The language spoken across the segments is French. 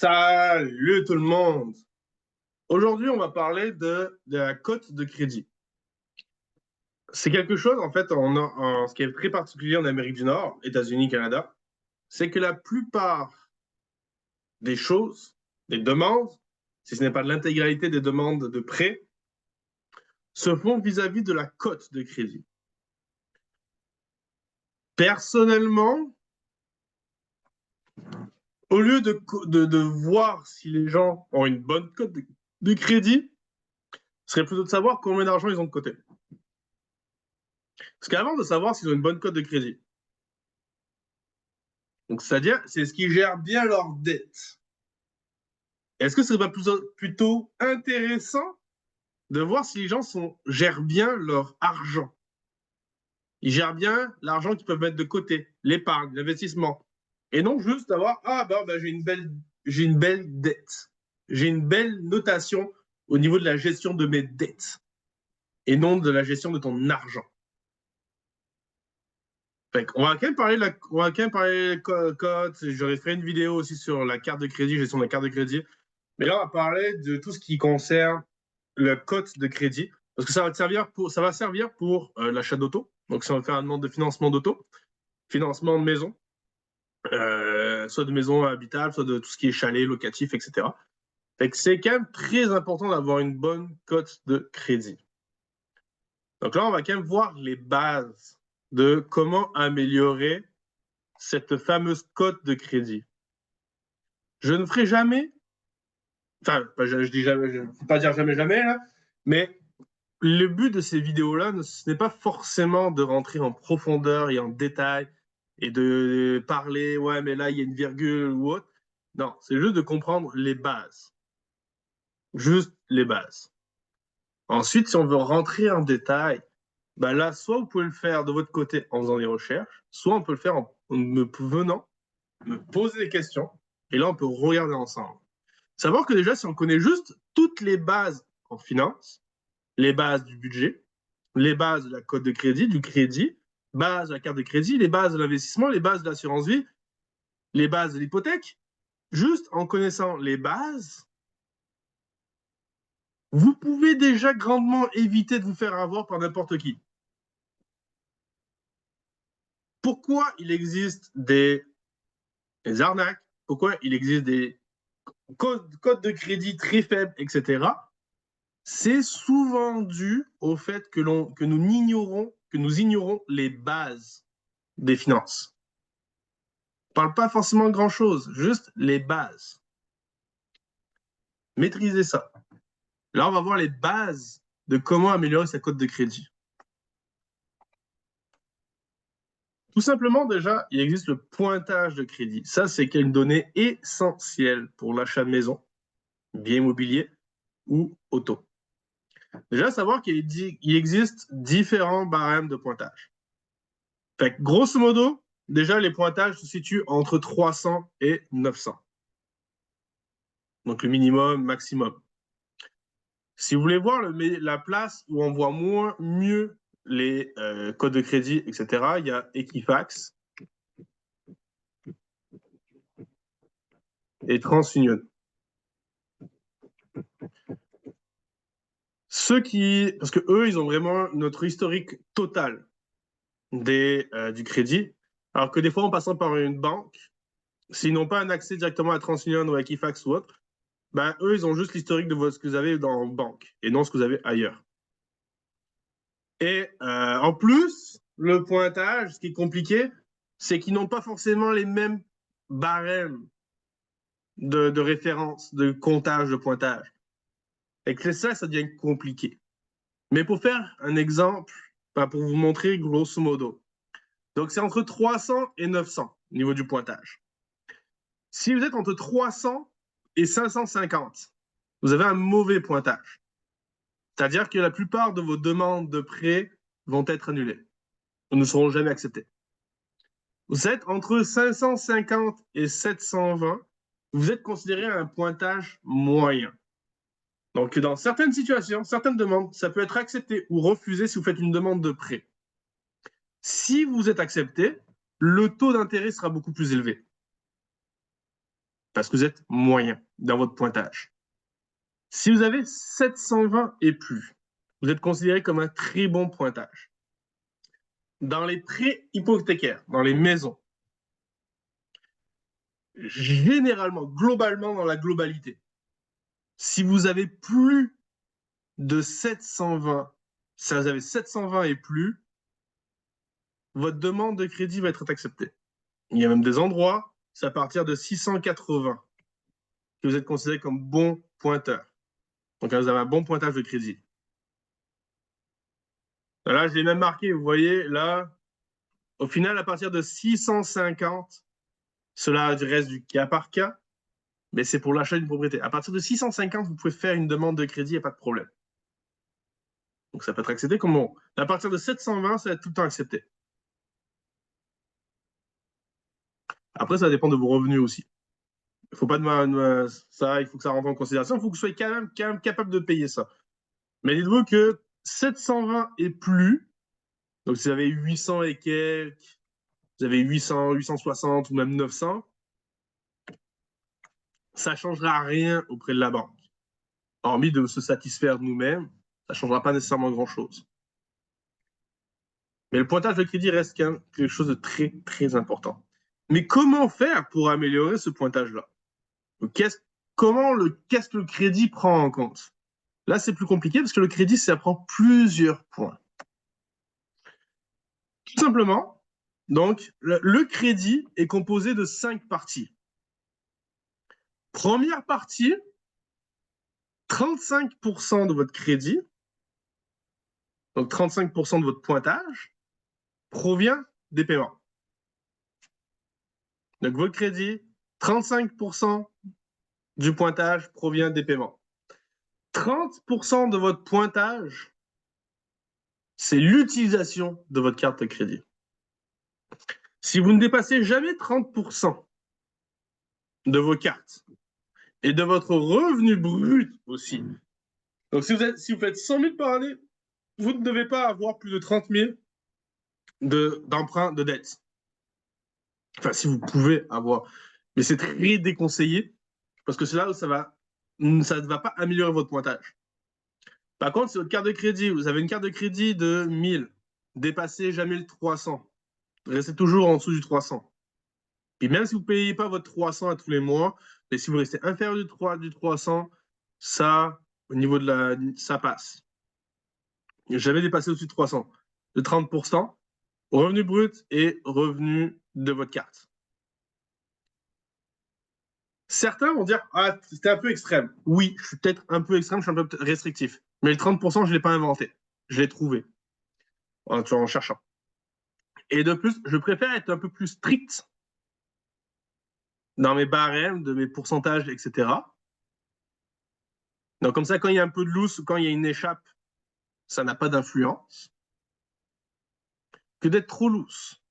Salut tout le monde! Aujourd'hui, on va parler de la cote de crédit. C'est quelque chose, en fait, ce qui est très particulier en Amérique du Nord, États-Unis, Canada, c'est que la plupart des choses, des demandes, si ce n'est pas de l'intégralité des demandes de prêt, se font vis-à-vis de la cote de crédit. Personnellement, au lieu de voir si les gens ont une bonne cote de crédit, ce serait plutôt de savoir combien d'argent ils ont de côté. Parce qu'avant de savoir s'ils ont une bonne cote de crédit, donc c'est-à-dire, c'est ce qui gère bien leurs dettes. Est-ce que ce serait pas plutôt intéressant de voir si les gens gèrent bien leur argent? Ils gèrent bien l'argent qu'ils peuvent mettre de côté, l'épargne, l'investissement. Et non juste d'avoir, j'ai une belle dette. J'ai une belle notation au niveau de la gestion de mes dettes et non de la gestion de ton argent. On va quand même parler on va quand même parler de cotes. J'aurais fait une vidéo aussi sur la carte de crédit, gestion de la carte de crédit. Mais là, on va parler de tout ce qui concerne le cote de crédit. Parce que ça va servir pour l'achat d'auto. Donc, si on veut faire une demande de financement d'auto, financement de maison, soit de maison habitable, soit de tout ce qui est chalet, locatif, etc. C'est quand même très important d'avoir une bonne cote de crédit. Donc là, on va quand même voir les bases de comment améliorer cette fameuse cote de crédit. Je ne ferai jamais, enfin, je dis jamais, je ne faut pas dire jamais, jamais, là, mais le but de ces vidéos-là, ce n'est pas forcément de rentrer en profondeur et en détail et de parler, ouais, mais là, il y a une virgule ou autre. Non, c'est juste de comprendre les bases. Juste les bases. Ensuite, si on veut rentrer en détail, ben là, soit vous pouvez le faire de votre côté en faisant des recherches, soit on peut le faire en venant me poser des questions, et là, on peut regarder ensemble. Savoir que déjà, si on connaît juste toutes les bases en finance, les bases du budget, les bases de la cote de crédit, du crédit, bases de la carte de crédit, les bases de l'investissement, les bases de l'assurance vie, les bases de l'hypothèque, juste en connaissant les bases, vous pouvez déjà grandement éviter de vous faire avoir par n'importe qui. Pourquoi il existe des arnaques? Pourquoi il existe des codes de crédit très faibles, etc. C'est souvent dû au fait que nous ignorons les bases des finances. On ne parle pas forcément de grand-chose, juste les bases. Maîtrisez ça. Là, on va voir les bases de comment améliorer sa cote de crédit. Tout simplement, déjà, il existe le pointage de crédit. Ça, c'est une donnée essentielle pour l'achat de maison, bien immobilier ou auto. Déjà, savoir qu'il existe différents barèmes de pointage. Fait que, grosso modo, déjà, les pointages se situent entre 300 et 900. Donc, le minimum, maximum. Si vous voulez voir la place où on voit mieux les codes de crédit, etc., il y a Equifax et TransUnion. Parce que eux, ils ont vraiment notre historique total du crédit, alors que des fois, en passant par une banque, s'ils n'ont pas un accès directement à TransUnion ou à Equifax ou autre, ben, eux, ils ont juste l'historique de ce que vous avez dans la banque et non ce que vous avez ailleurs. Et en plus, le pointage, ce qui est compliqué, c'est qu'ils n'ont pas forcément les mêmes barèmes de référence, de comptage, de pointage. Et que ça devient compliqué. Mais pour faire un exemple, pour vous montrer grosso modo. Donc, c'est entre 300 et 900 au niveau du pointage. Si vous êtes entre 300 et 550, vous avez un mauvais pointage. C'est-à-dire que la plupart de vos demandes de prêt vont être annulées ou ne seront jamais acceptées. Vous êtes entre 550 et 720, vous êtes considéré à un pointage moyen. Donc, dans certaines situations, certaines demandes, ça peut être accepté ou refusé si vous faites une demande de prêt. Si vous êtes accepté, le taux d'intérêt sera beaucoup plus élevé. parce que vous êtes moyen dans votre pointage. Si vous avez 720 et plus, vous êtes considéré comme un très bon pointage. Dans les prêts hypothécaires, dans les maisons, généralement, globalement, dans la globalité, si vous avez plus de 720, si vous avez 720 et plus, votre demande de crédit va être acceptée. Il y a même des endroits, c'est à partir de 680 que vous êtes considéré comme bon pointeur. Donc là, vous avez un bon pointage de crédit. Là, je l'ai même marqué, vous voyez, là, au final, à partir de 650, cela reste du cas par cas, mais c'est pour l'achat d'une propriété. À partir de 650, vous pouvez faire une demande de crédit, il n'y a pas de problème. Donc ça peut être accepté comme bon. À partir de 720, ça va être tout le temps accepté. Après, ça dépend de vos revenus aussi. Il faut pas ça, il faut que ça rentre en considération. Il faut que vous soyez quand même capable de payer ça. Mais dites-vous que 720 et plus, donc si vous avez 800 et quelques, vous avez 800, 860 ou même 900, ça ne changera rien auprès de la banque. Hormis de se satisfaire nous-mêmes, ça ne changera pas nécessairement grand-chose. Mais le pointage de crédit reste quand même quelque chose de très, très important. Mais comment faire pour améliorer ce pointage-là? Qu'est-ce que le crédit prend en compte? Là, c'est plus compliqué parce que le crédit, ça prend plusieurs points. Tout simplement, donc, le crédit est composé de 5 parties. Première partie, 35% de votre crédit, donc 35% de votre pointage, provient des paiements. Donc, votre crédit, 35% du pointage provient des paiements. 30% de votre pointage, c'est l'utilisation de votre carte de crédit. Si vous ne dépassez jamais 30% de vos cartes et de votre revenu brut aussi, donc si vous faites 100 000 par année, vous ne devez pas avoir plus de 30 000 d'emprunt de dette. Enfin, si vous pouvez avoir. Mais c'est très déconseillé parce que c'est là où ça ne va pas améliorer votre pointage. Par contre, si votre carte de crédit, vous avez une carte de crédit de 1000, dépassez jamais le 300. Restez toujours en dessous du 300. Et même si vous ne payez pas votre 300 à tous les mois, mais si vous restez inférieur du 300, ça, au niveau ça passe. Jamais dépassé au-dessus de 300. De 30%, revenu brut et revenu de votre carte. Certains vont dire, ah, c'était un peu extrême. Oui, je suis peut-être un peu extrême, je suis un peu restrictif. Mais le 30%, je ne l'ai pas inventé. Je l'ai trouvé en cherchant. Et de plus, je préfère être un peu plus strict dans mes barèmes, de mes pourcentages, etc. Donc comme ça, quand il y a un peu de loose, quand il y a une échappe, ça n'a pas d'influence. Que d'être trop loose.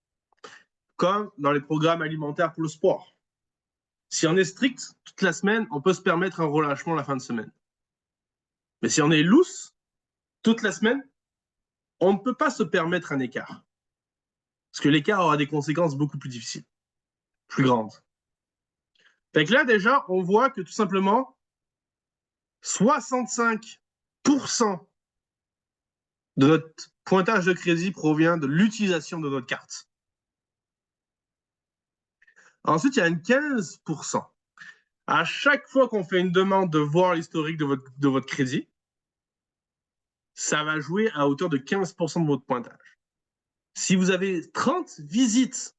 Comme dans les programmes alimentaires pour le sport. Si on est strict toute la semaine, on peut se permettre un relâchement la fin de semaine. Mais si on est loose toute la semaine, on ne peut pas se permettre un écart. Parce que l'écart aura des conséquences beaucoup plus difficiles, plus grandes. Fait que là, déjà, on voit que tout simplement, 65% de notre pointage de crédit provient de l'utilisation de notre carte. Ensuite, il y a une 15%. À chaque fois qu'on fait une demande de voir l'historique de votre crédit, ça va jouer à hauteur de 15% de votre pointage. Si vous avez 30 visites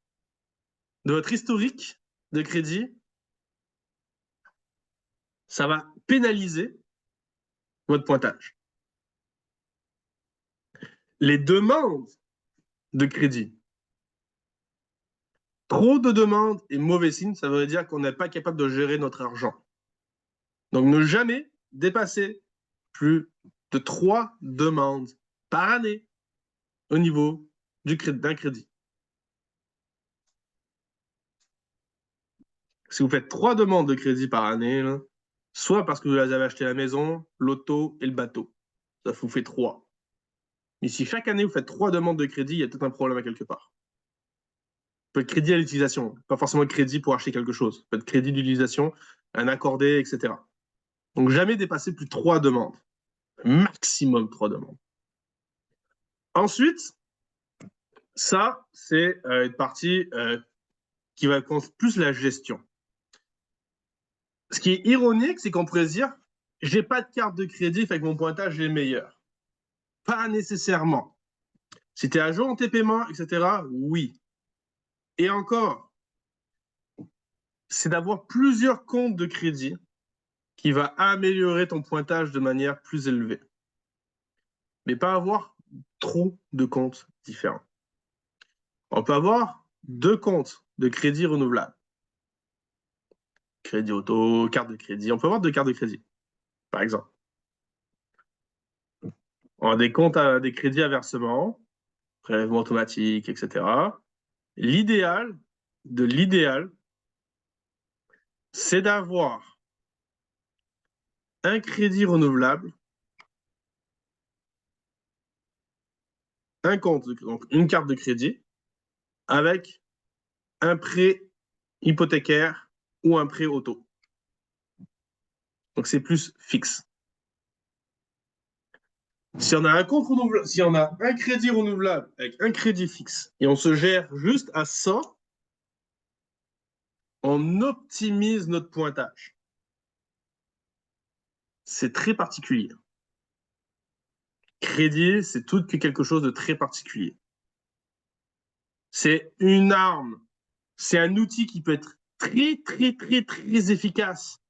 de votre historique de crédit, ça va pénaliser votre pointage. Les demandes de crédit. Trop de demandes est mauvais signe, ça veut dire qu'on n'est pas capable de gérer notre argent. Donc, ne jamais dépasser plus de 3 demandes par année au niveau d'un crédit. Si vous faites 3 demandes de crédit par année, là, soit parce que vous avez acheté la maison, l'auto et le bateau, ça vous fait 3. Mais si chaque année vous faites 3 demandes de crédit, il y a peut-être un problème à quelque part. peut être crédit à l'utilisation, pas forcément crédit pour acheter quelque chose. Ça peut être crédit d'utilisation, un accordé, etc. Donc jamais dépasser plus de 3 demandes. Maximum 3 demandes. Ensuite, ça, c'est une partie qui va compter plus la gestion. Ce qui est ironique, c'est qu'on pourrait se dire, j'ai pas de carte de crédit, fait que mon pointage est meilleur. Pas nécessairement. Si tu es à jour en tes paiements, etc., oui. Et encore, c'est d'avoir plusieurs comptes de crédit qui va améliorer ton pointage de manière plus élevée. Mais pas avoir trop de comptes différents. On peut avoir 2 comptes de crédit renouvelables. Crédit auto, carte de crédit. On peut avoir 2 cartes de crédit, par exemple. On a des comptes à des crédits à versement, prélèvement automatique, etc. L'idéal, c'est d'avoir un crédit renouvelable, un compte, donc une carte de crédit, avec un prêt hypothécaire ou un prêt auto. Donc c'est plus fixe. Si on a un compte renouvelable, si on a un crédit renouvelable avec un crédit fixe et on se gère juste à ça, on optimise notre pointage. C'est très particulier. Crédit, c'est tout que quelque chose de très particulier. C'est une arme, c'est un outil qui peut être très, très, très, très efficace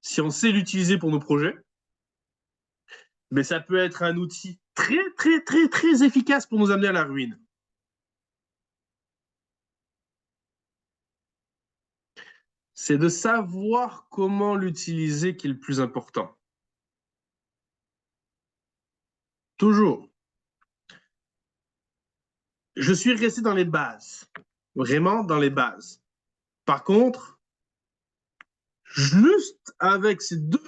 si on sait l'utiliser pour nos projets. Mais ça peut être un outil très, très, très, très efficace pour nous amener à la ruine. C'est de savoir comment l'utiliser qui est le plus important. Toujours. Je suis resté dans les bases. Vraiment dans les bases. Par contre, juste avec ces 2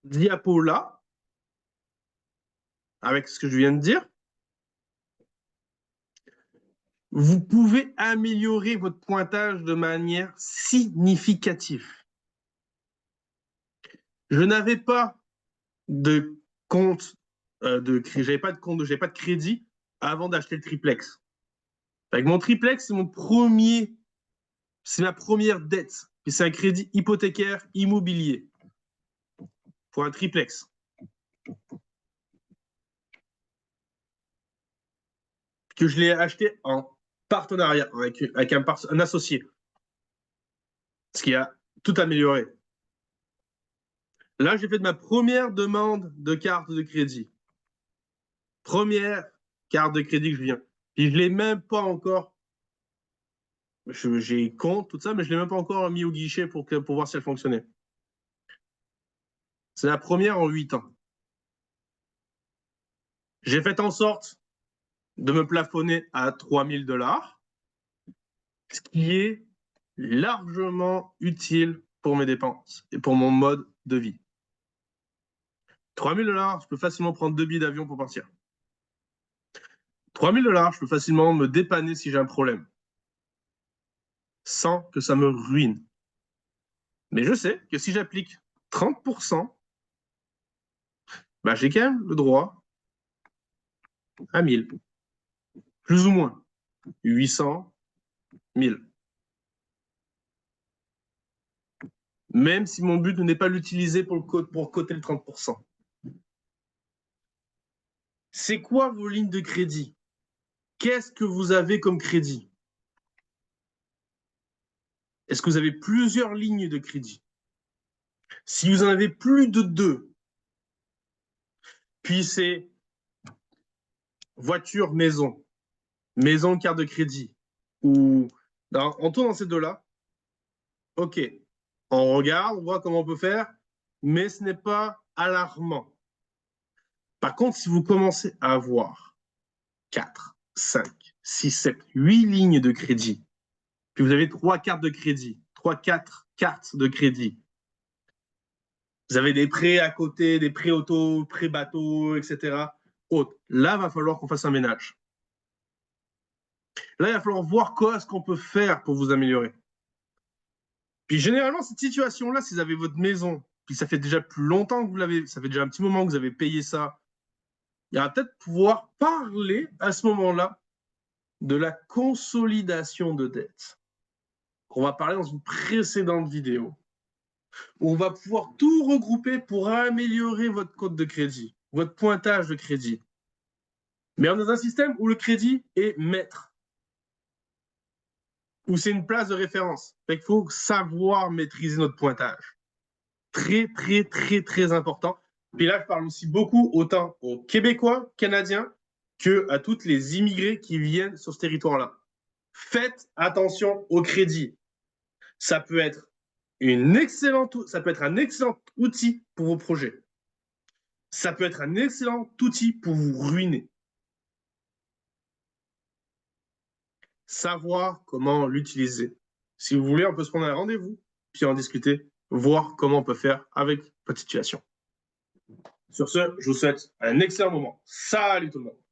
diapos-là, avec ce que je viens de dire, vous pouvez améliorer votre pointage de manière significative. Je n'avais pas de compte j'avais pas de crédit avant d'acheter le triplex. Avec mon triplex, c'est ma première dette. Et c'est un crédit hypothécaire immobilier pour un triplex. Que je l'ai acheté en partenariat avec un associé. Ce qui a tout amélioré. Là, j'ai fait de ma première demande de carte de crédit. Première carte de crédit que je viens. Puis je ne l'ai même pas encore. J'ai compte, tout ça, mais je ne l'ai même pas encore mis au guichet pour voir si elle fonctionnait. C'est la première en 8 ans. J'ai fait en sorte de me plafonner à 3 000 $, ce qui est largement utile pour mes dépenses et pour mon mode de vie. 3 000 $, je peux facilement prendre 2 billets d'avion pour partir. 3 000 $, je peux facilement me dépanner si j'ai un problème, sans que ça me ruine. Mais je sais que si j'applique 30%, bah, j'ai quand même le droit à 1000, plus ou moins, 800, 1000. Même si mon but n'est pas l'utiliser pour coter le 30%. C'est quoi vos lignes de crédit? Qu'est-ce que vous avez comme crédit? Est-ce que vous avez plusieurs lignes de crédit? Si vous en avez plus de 2, puis c'est voiture, maison, maison, carte de crédit, ou on tourne dans ces 2-là, ok, on regarde, on voit comment on peut faire, mais ce n'est pas alarmant. Par contre, si vous commencez à avoir 4, 5, 6, 7, 8 lignes de crédit, puis vous avez 3 cartes de crédit, 3, 4 cartes de crédit, vous avez des prêts à côté, des prêts auto, prêts bateau, etc. Là, il va falloir qu'on fasse un ménage. Là, il va falloir voir quoi est-ce qu'on peut faire pour vous améliorer. Puis généralement, cette situation-là, si vous avez votre maison, puis ça fait déjà plus longtemps que vous l'avez, ça fait déjà un petit moment que vous avez payé ça, il va peut-être pouvoir parler à ce moment-là de la consolidation de dette. On va parler dans une précédente vidéo. On va pouvoir tout regrouper pour améliorer votre code de crédit, votre pointage de crédit. Mais on est dans un système où le crédit est maître, où c'est une place de référence. Il faut savoir maîtriser notre pointage. Très, très, très, très important. Puis là, je parle aussi beaucoup autant aux Québécois, Canadiens, que à toutes les immigrés qui viennent sur ce territoire-là. Faites attention au crédit. Ça peut être ça peut être un excellent outil pour vos projets. Ça peut être un excellent outil pour vous ruiner. Savoir comment l'utiliser. Si vous voulez, on peut se prendre un rendez-vous, puis en discuter, voir comment on peut faire avec votre situation. Sur ce, je vous souhaite un excellent moment. Salut tout le monde!